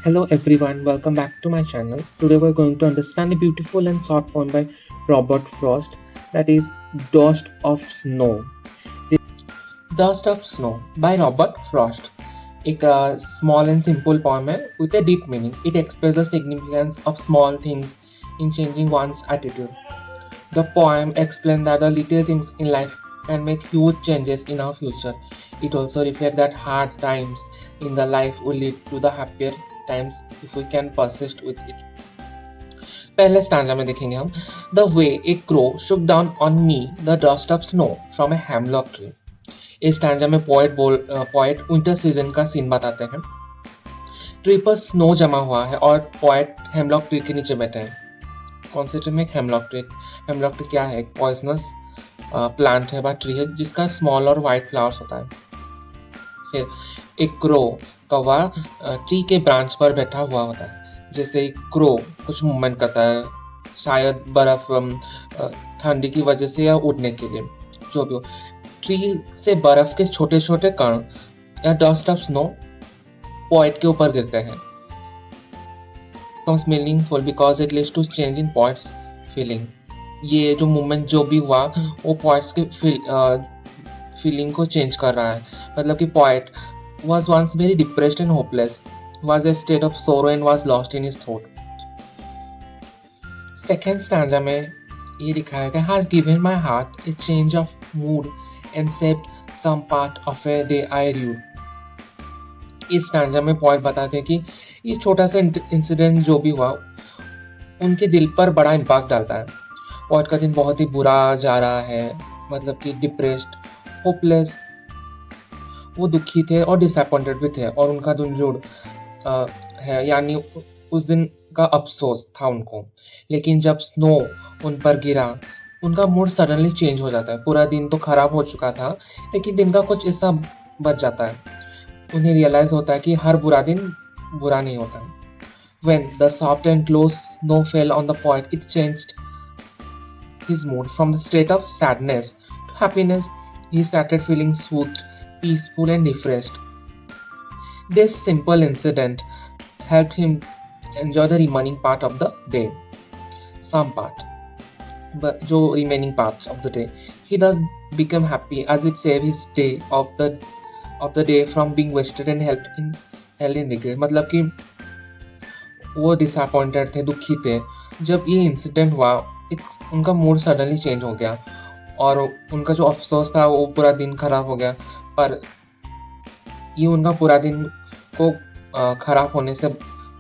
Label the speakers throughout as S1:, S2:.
S1: Hello everyone, welcome back to my channel. Today we're going to understand a beautiful and short poem by Robert Frost, that is Dust of Snow. Dust of Snow by Robert Frost. एक small and simple poem है with a deep meaning. It expresses the significance of small things in changing one's attitude. The poem explains that the little things in life can make huge changes in our future. It also reflects that hard times in the life will lead to the happier times if we can persist with it. पहले stanza में देखेंगे हम the way A crow Shuk down on me the dust of snow from a hemlock tree. इस stanza में poet winter season का scene बताते हैं. Tree पर स्नो जमा हुआ है और पोएट हेमलॉक ट्री के नीचे बैठे हैं. कौन से ट्री में? Hemlock tree. हेमलॉक ट्री क्या है? एक पॉइजनस प्लांट है, ट्री है जिसका स्मॉल और वाइट फ्लावर्स होता है. फिर एक क्रो कौवा ट्री के ब्रांच पर बैठा हुआ होता है. जैसे क्रो कुछ मूवमेंट करता है, शायद बर्फ ठंडी की वजह से या उड़ने के लिए, जो भी हो. ट्री से बर्फ के छोटे छोटे कण या डस्ट ऑफ स्नो पॉइंट के ऊपर गिरते हैं. Meaningful because it leads to change in points feeling. ये जो मूवमेंट जो भी हुआ वो पॉइंट्स के फीलिंग को चेंज कर रहा है. मतलब कि point was once very depressed and hopeless, was a state of sorrow and was lost in his thought. Second stanza में ये दिखाया गया has given my heart a change of mood and shaped some part of a day I rued. इस stanza में point बताते हैं कि ये छोटा सा इंसिडेंट जो भी हुआ उनके दिल पर बड़ा इम्पैक्ट डालता है. पॉइंट का दिन बहुत ही बुरा जा रहा है, मतलब कि डिप्रेस्ड, होपलेस, वो दुखी थे और डिसअपॉइंटेड भी थे और उनका दिन जो है यानी उस दिन का अफसोस था उनको. लेकिन जब स्नो उन पर गिरा उनका मूड सडनली चेंज हो जाता है. पूरा दिन तो खराब हो चुका था लेकिन दिन का कुछ हिस्सा बच जाता है. उन्हें रियलाइज होता है कि हर बुरा दिन बुरा नहीं होता. When the soft and close snow fell on the point, it changed his mood from the state of sadness to happiness. He started feeling soothed, peaceful and refreshed. This simple incident helped him enjoy the remaining part of the day. Some part, but जो remaining parts of the day, he thus became happy as it saved his day of the day from being wasted and held in regret. मतलब कि वो disappointed थे, दुखी थे. जब ये incident हुआ उनका मूड सडनली चेंज हो गया और उनका जो अफसोस था वो पूरा दिन खराब हो गया. पर ये उनका पूरा दिन को खराब होने से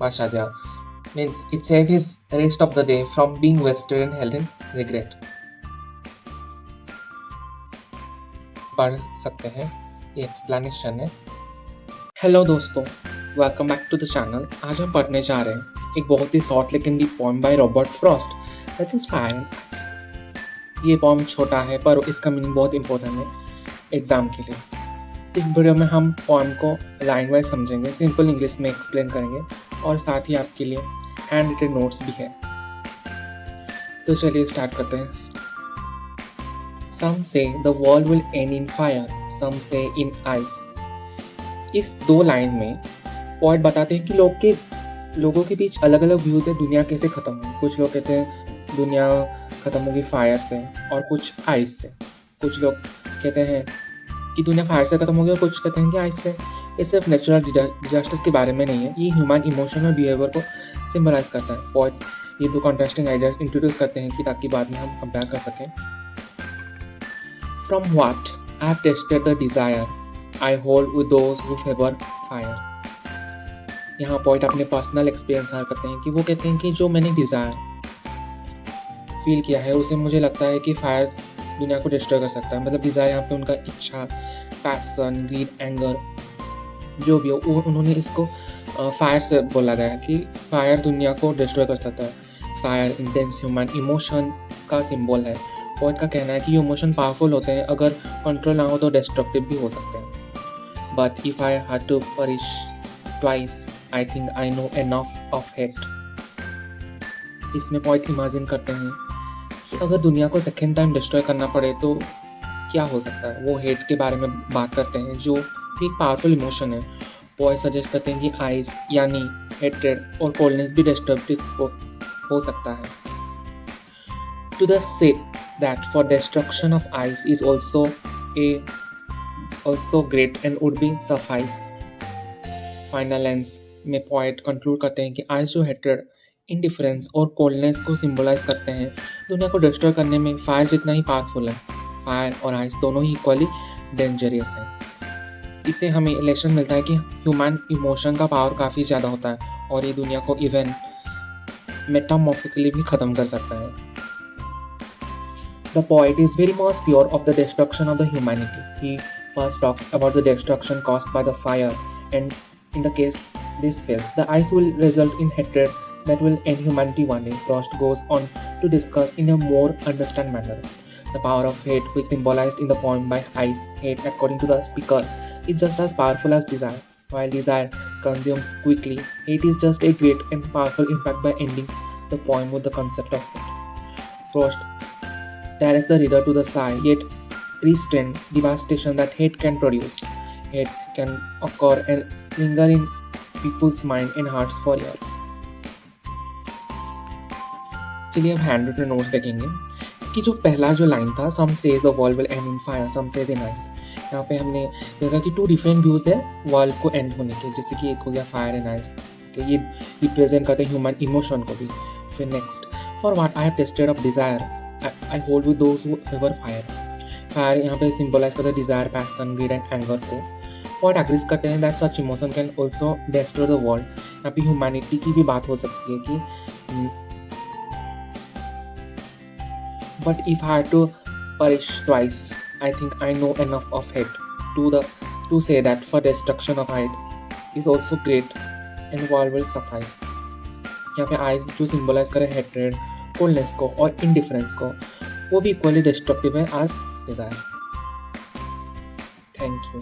S1: बचा दिया. Means it save his rest of the day from being wasted and held in regret. पढ़ सकते हैं, ये एक्सप्लेनेशन है. हेलो दोस्तों, welcome back to the channel. आज हम पढ़ने जा रहे हैं एक बहुत ही शॉर्ट लेकिन deep poem by Robert Frost, that is fire. ये पोएम छोटा है पर इसका मीनिंग बहुत इंपॉर्टेंट है एग्जाम के लिए. इस वीडियो में हम पोएम को लाइन वाइज समझेंगे, सिंपल इंग्लिश में एक्सप्लेन करेंगे और साथ ही आपके लिए हैंड रिटन नोट्स भी है. तो चलिए स्टार्ट करते हैं. Some say the world will end in fire, some say in ice. इस दो लाइन में पॉइंट बताते हैं कि लोगों के बीच अलग अलग व्यूज़ है दुनिया कैसे ख़त्म हुई. कुछ लोग कहते हैं दुनिया ख़त्म होगी फायर से और कुछ आइस से. कुछ लोग कहते हैं कि दुनिया फायर से ख़त्म हो गई और कुछ कहते हैं कि आइस से. ये सिर्फ नेचुरल डिजास्टर के बारे में नहीं है, ये ह्यूमन इमोशन और बिहेवियर को सिम्बलाइज करता है. पॉइंट ये दो कॉन्ट्रास्टिंग आइडियाज इंट्रोड्यूस करते हैं कि ताकि बाद में हम कंपेयर कर सकें. From what I have tested the desire I hold with those who favor fire. यहाँ पॉइंट अपने पर्सनल एक्सपीरियंस शेयर करते हैं कि वो कहते हैं कि जो मैंने डिज़ायर फील किया है उसे मुझे लगता है कि फायर दुनिया को डिस्ट्रॉय कर सकता है. मतलब डिज़ायर यहाँ पे उनका इच्छा, पैसन, ग्रीड, एंगर जो भी हो, उन्होंने इसको फायर से बोला गया है कि फायर दुनिया को डिस्ट्रॉय कर सकता है. फायर इंटेंस ह्यूमन इमोशन का सिंबल है. पॉइंट का कहना है कि इमोशन पावरफुल होते हैं, अगर कंट्रोल ना हो तो डिस्ट्रक्टिव भी हो सकते हैं. But if I had to perish twice I think I know enough of hate. इसमें पॉइंट इमेजिन करते हैं कि अगर दुनिया को सेकेंड टाइम डिस्ट्रॉय करना पड़े तो क्या हो सकता है. वो हेट के बारे में बात करते हैं जो एक पावरफुल इमोशन है पॉइंट सजेस्ट करते हैं कि आइस यानी हेट्रेड और कोल्डनेस भी डिस्ट्रक्टिव हो सकता है। To the say that for destruction of ice is also great and would be suffice। Final ends में पॉइंट कंक्लूड करते हैं कि आइस जो हेट्रेड, इंडिफरेंस और कोल्डनेस को सिंबलाइज करते हैं, दुनिया को डिस्ट्रॉय करने में फायर जितना ही पावरफुल है। फायर और आइस दोनों ही इक्वली डेंजरियस हैं। इससे हमें लेसन मिलता है कि ह्यूमन इमोशन का पावर काफ़ी ज़्यादा होता है और ये दुनिया को इवन मेटामॉर्फिकली भी ख़त्म कर सकता है। The poet is very much sure of the destruction of the humanity. He first talks about the destruction caused by the fire, and in the case this fails, the ice will result in hatred that will end humanity one day. Frost goes on to discuss in a more understand manner the power of hate, which symbolized in the poem by ice. Hate, according to the speaker, is just as powerful as desire. While desire consumes quickly, hate is just a great and powerful impact by ending the poem with the concept of hate. Frost direct the reader to the sigh yet restrained devastation that hate can produce. Hate can occur and linger in people's mind and hearts for years. चलिए अब hand written notes देखेंगे कि जो पहला जो line था, some says the world will end in fire, some says in ice. यहाँ पे हमने देखा कि 2 डिफरेंट व्यूज है वर्ल्ड को एंड होने के, जैसे कि एक हो गया फायर एंड आइस, तो ये रिप्रेजेंट करते हैं ह्यूमन इमोशन को भी। फिर next, for what I have tasted of desire I hold with those who ever fire। Fire यहाँ पे सिंबलाइज करते हैं desire, passion, greed and anger को। पॉइंट एग्रीज करते हैं that such emotion can also destroy the world. यहाँ पे humanity की भी बात हो सकती है कि but if I had to perish twice, I think I know enough of hate to say that for destruction of hate is also great and world will suffice। यहाँ पे आइस जो सिंबलाइज करे हेट्रेड, कोल्डनेस को और indifference को, वो भी equally destructive है एज डिजायर। Thank you.